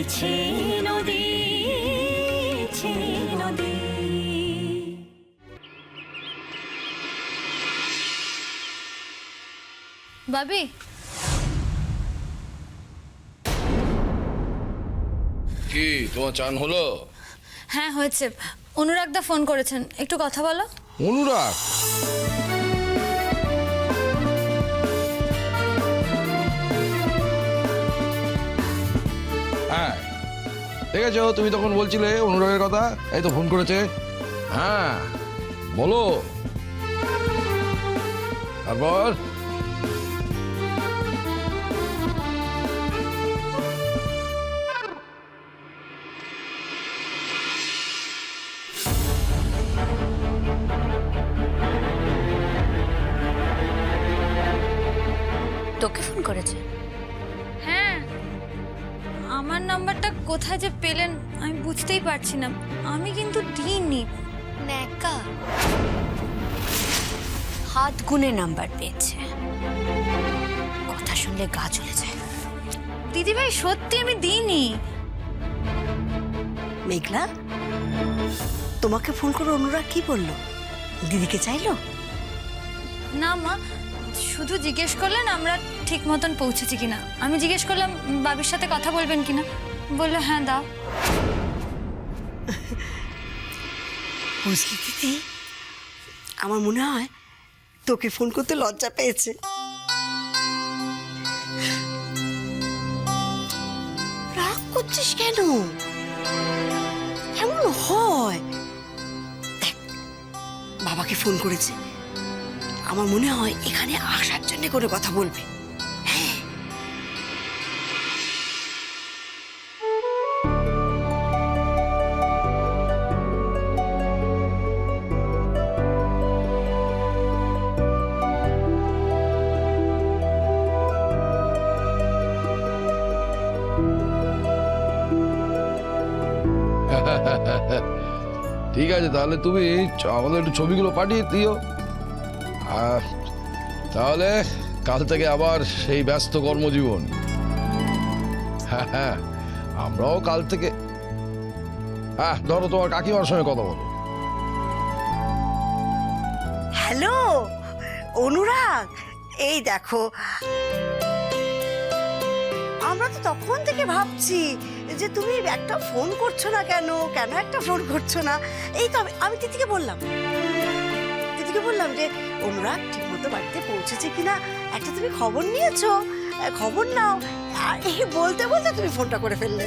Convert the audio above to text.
বইছে নদী, নদী। বাবি, কি তোমার চান হলো? হ্যাঁ হয়েছে। অনুরাগদা ফোন করেছেন, একটু কথা বলো। অনুরাগ? হ্যাঁ দেখেছো, তুমি তখন বলছিলে অনুরাগের কথা, এই তো ফোন করেছে। হ্যাঁ বলো, তারপর? তোকে ফোন করেছে? হ্যাঁ, আমার নাম্বারটা কোথায় যে পেলেন আমি বুঝতেই পারছি না। আমি কিন্তু দিইনি। ন্যাকা, হাত গুনে নাম্বার পেয়েছে। কথা শুনলে গা চলে যায়। দিদিভাই সত্যি আমি দিইনি। মেঘলা, তোমাকে ফোন করে অনুরাগ কি বললো? দিদিকে চাইলো? না মা, শুধু জিজ্ঞেস করলেন আমরা ঠিক মতন পৌঁছেছি কিনা। আমি জিজ্ঞেস করলাম বাবির সাথে কথা বলবেন কিনা, বললো হ্যাঁ দাও। বুঝলি দিদি, আমার মনে হয় তোকে ফোন করতে লজ্জা পেয়েছে। রাগ করছিস কেন? এমন হয়? দেখ, বাবাকে ফোন করেছে, আমার মনে হয় এখানে আসার জন্য করে কথা বলবে। হ্যাঁ, ঠিক আছে, তাহলে তুমি আমাদের একটু ছবিগুলো পাঠিয়ে দিও। আর তাহলে কাল থেকে আবার সেই ব্যস্ত কর্মজীবন। হ্যাঁ হ্যাঁ, আমরাও কাল থেকে। হ্যাঁ ধরো, তোমার কাকিমার সঙ্গে কথা বলো। হ্যালো অনুরাগ, এই দেখো, আমরা তো তখন থেকে ভাবছি যে তুমি একটা ফোন করছো না, কেন কেন একটা ফোন করছো না। এই তো আমি দিদিকে বললাম যে অনুরাগ ঠিক মতো বাড়িতে পৌঁছেছে কিনা একটা তুমি খবর নিয়েছো, খবর নাও। আর এই বলতে বলতে তুমি ফোনটা করে ফেললে।